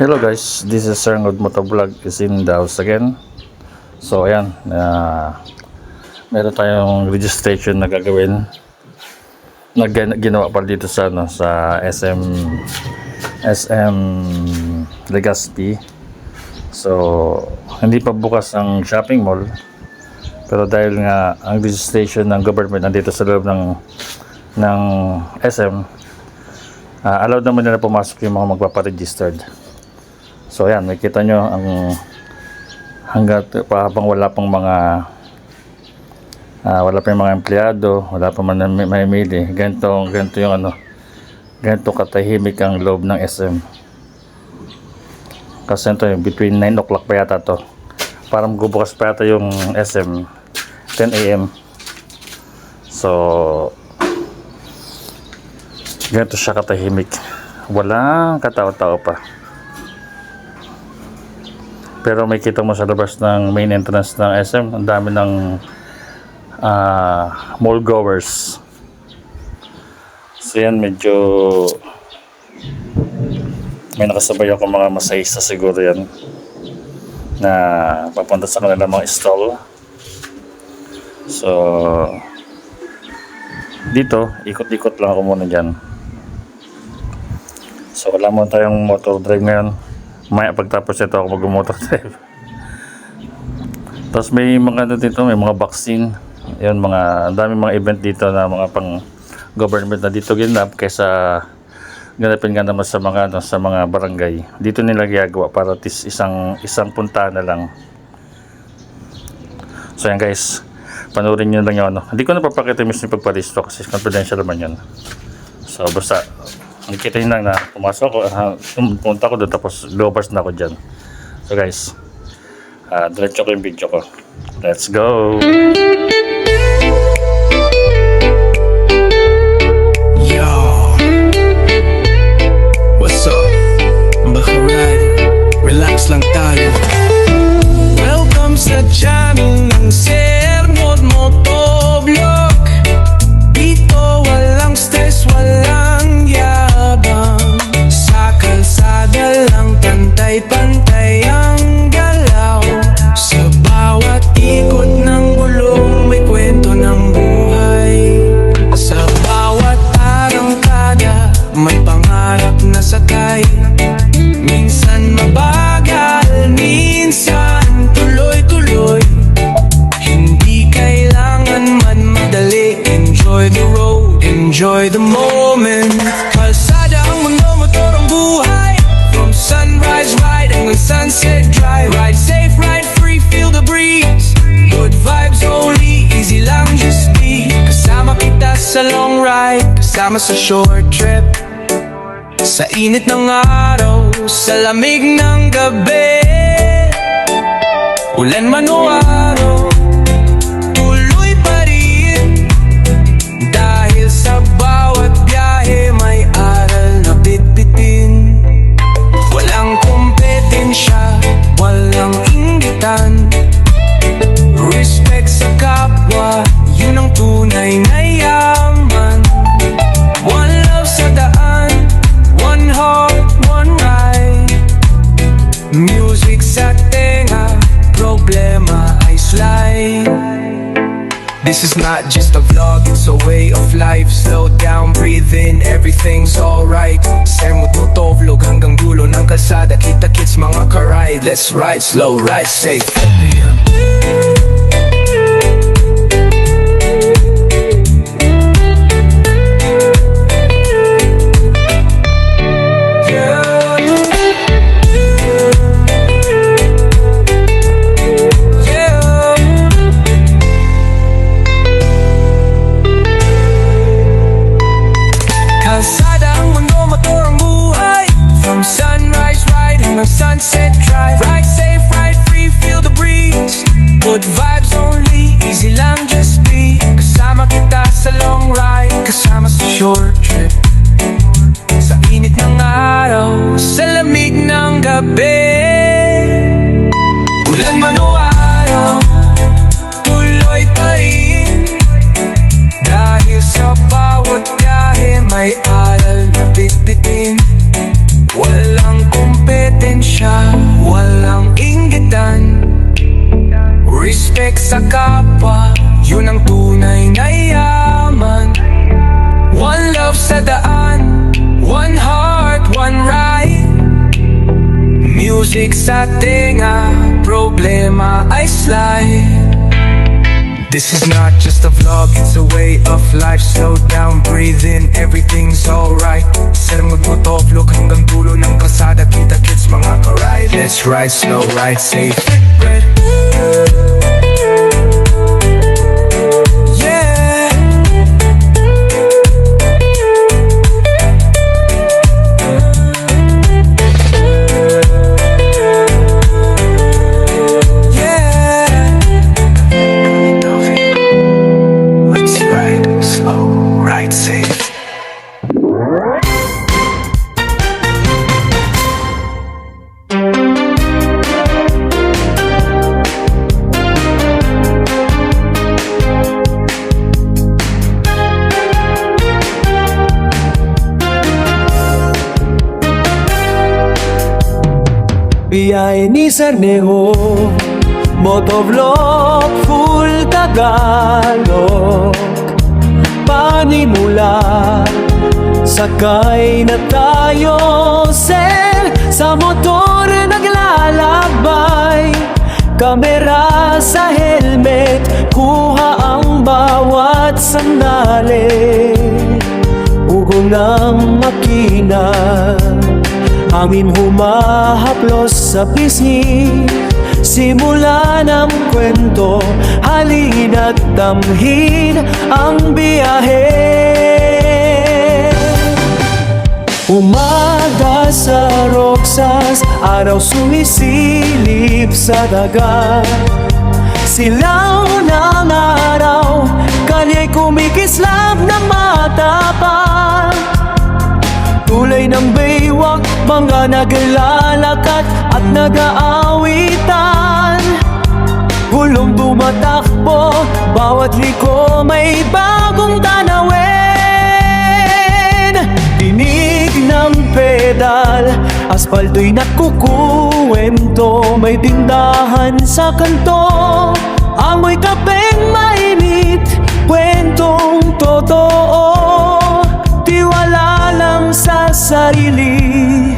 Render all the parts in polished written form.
Hello guys, this is Sir Ngod Motovlog is in the house again. So ayan, meron tayong registration na gagawin na ginawa pa dito sa sa SM Legazpi. So hindi pa bukas ang shopping mall, pero dahil nga ang registration ng government nandito sa loob ng SM, allowed naman nila pumasok yung mga magpaparegistered. So ayan, makikita nyo ang hanggat habang wala pang mga empleyado, wala pa man may mili, ganito yung ganito katahimik ang loob ng SM. Kasi ito yung between 9 o'clock pa yata to, parang bubukas pa yata yung SM 10 AM. So ganito siya katahimik, walang katao-tao pa. Pero may kita mo sa labas ng main entrance ng SM, ang dami ng mall goers. So yan, medyo may nakasabay ako mga masahista siguro yan na papunta sa kanila mga stall. So dito, ikot-ikot lang ako muna dyan. So wala mo tayong motor drive ngayon. Maya pagtapos ito ako mag-motor drive. Tapos may mga dito, may mga vaccine. Yun, ang daming mga event dito na mga pang government na dito ginap kaysa ganapin nga naman sa mga barangay. Dito nila ginagawa para isang punta na lang. So yan guys, panoorin nyo lang yun. Hindi ko na papakita mismo yung pagparisto kasi confidential naman yun. So basta nakikita nyo lang na pumasok ako, pumunta ko doon, tapos lobars na ako dyan. So guys, diretso ko yung video ko. Let's go! Yo, what's up? Baka ride, relax lang tayo. Welcome sa channel ng Sir Ngod Motovlog. Dito walang stress, walang yabang. Sa kalsada lang pantay-pantay ang galaw. Sa bawat ikot ng gulong may kwento ng buhay. Sa bawat arangkada may pangarap na sakay. Minsan mabagal, minsan tuloy-tuloy. Hindi kailangan man madali. Enjoy the road, enjoy the moment. Kalsada ang mundo, motor ang buhay. From sunrise ride hanggang sunset drive. Ride safe, ride free, feel the breeze. Good vibes only, easy lang just be. Kasama kita sa long ride, kasama sa short trip. Sa init ng araw, sa lamig ng gabi. Ulan man o araw, tuloy pa rin. Dahil sa bawat biyahe may aral na bitbitin. Walang kompetensya, walang inggitan. Respect sa kapwa, yun ang tunay na yaman. One love sa daan, one heart, one ride. Music sa tenga, problema ay slide. This is not just a vlog, it's a way of life. Slow down, breathe in, everything's alright. Sir Ngod Motovlog hanggang dulo ng kalsada. Kita-kits mga ka-ride, let's ride slow, ride safe. Sunset drive, ride safe, ride free, feel the breeze. Good sa kapwa, yun ang tunay na yaman. One love sa daan, one heart, one ride. Music sa tenga, problema ay slide. This is not just a vlog, it's a way of life. Slow down, breathe in, everything's alright. Sermon mo toplok hanggang dulo ng kalsada. Kita-kits mga ka-ride. Let's ride slow, ride safe. Yeah. Let's ride slow, ride safe. Biyahe ni Sarneho, motovlog, full Tagalog. Panimula, sakay na tayo, sir. Sa motor naglalakbay, kamera sa helmet, kuha ang bawat sandali. Ugong ng makina, hangin humahaplos sa pisngi. Simula ng kwento, halina't damhin ang biyahe. Umaga sa Roxas, araw sumisilip sa dagat. Silaw ng araw, kalya'y kumikislap na mata pa. Tulay ng baywak, mga naglalakad at nag-aawitan. Gulong tumatakbo, bawat liko may bagong tanawin. Tinig ng pedal, aspalto'y nakukuwento. May tindahan sa kanto, amoy kapeng mainit, kwentong totoo. Tiwala lang sa sarili,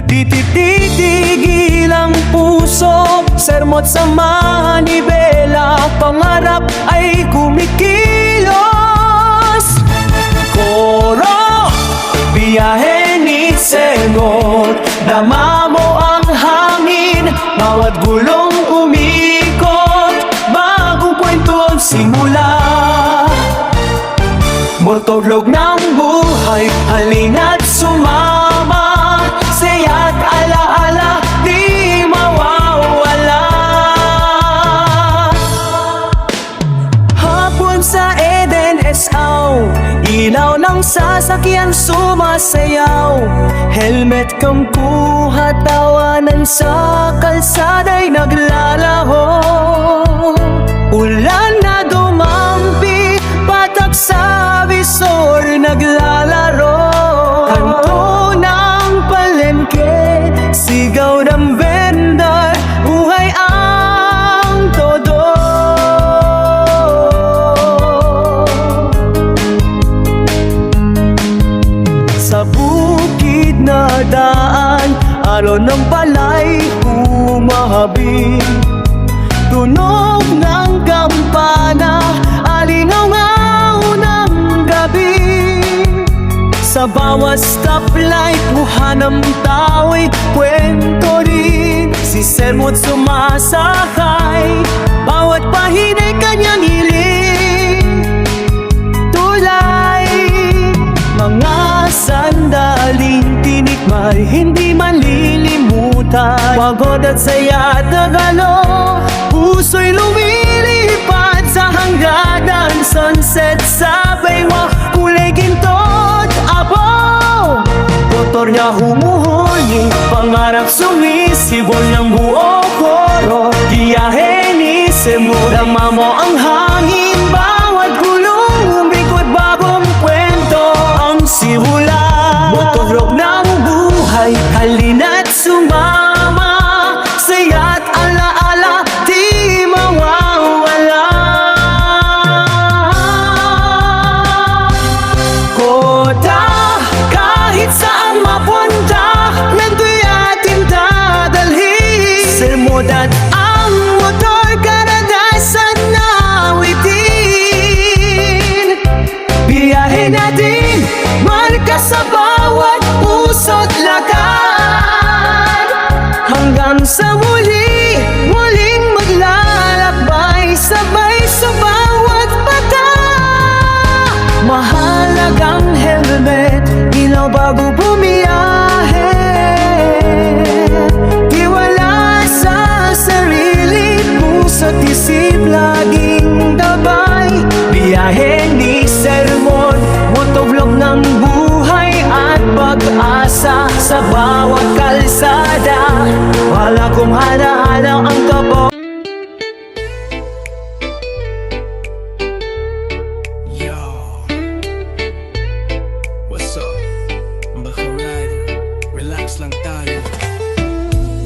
di titigil ang puso. Sermot sa manibela, pangarap ay kumikilos. Koro, biyahe ni Sermot, dama mo ang hangin, bawat gulong umikot, bagong kwento ang simula. Motovlog ng buhay, halina't sumama. Saya't alaala, di mawawala. Hapon sa Eden Esaw, ilaw ng sasakyan sumasayaw. Helmet kang kuha, tawanan sa kalsada'y naglalaho. Ulan na dumampi, patak sa visor naglalaro. Kanto ng palengke, sigaw ng vendor, buhay ang todo. Sa bukid na daan, alon ng palay humahabig. Tunog ng kampana, alingaw ng gabi. Sa bawat stoplight, buha ng tao'y kwento rin. Si Sermot sumasakay, bawat pahina'y kanyang hiling. Tulay, mga sandaling tinikmay, hindi malilimutan. Pagod at saya, Tagalog, puso'y lumilipad sa hangganan. Sunset sa baywak, kulay gintot, abo. Motor niya humuhuli, pangarap sumisibol ng buo koro. Biyahe ni Sermot, dama mo ang hangin, bawat gulong umikot, bagong kwento ang simula. Motovlog ng buhay, halina't sumama. Saya't alaala, di mawawala. Mahalagang helmet, ilaw bago bumiyahe. Tiwala sa sarili, puso't isip laging gabay. Biyahe ni sermon, motovlog ng buhay at pag-asa sa bawat kalsada. Wala kong hana-hana ang kabo. Yo, what's up? Baka rider, relax lang tayo.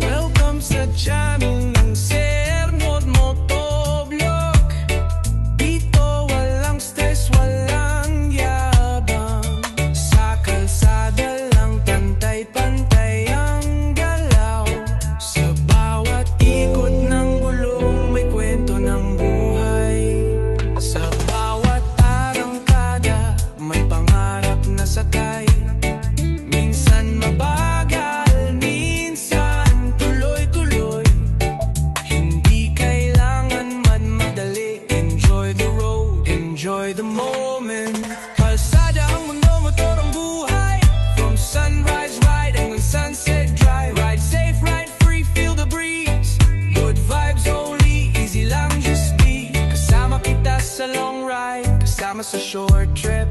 Welcome sa channel ng Sermon Motovlog. Dito walang stress, walang yabang. Sa kalsada lang pantay-pantay ang galaw. Sa bawat ikot ng gulong may kwento ng buhay. Sa bawat arangkada may pangarap na sakay. Minsan mabagal, minsan tuloy-tuloy. Hindi kailangan man madali. Enjoy the road, enjoy the moment. Kalsada ang mundo, motor ang buhay. From sunrise ride hanggang sunset drive. Ride safe, ride free, feel the breeze. Good vibes only, easy lang just be. Kasama kita sa long ride, kasama sa short trip.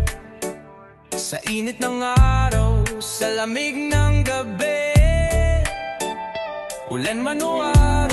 Sa init ng araw, sa lamig ng gabi. Ulan man o araw,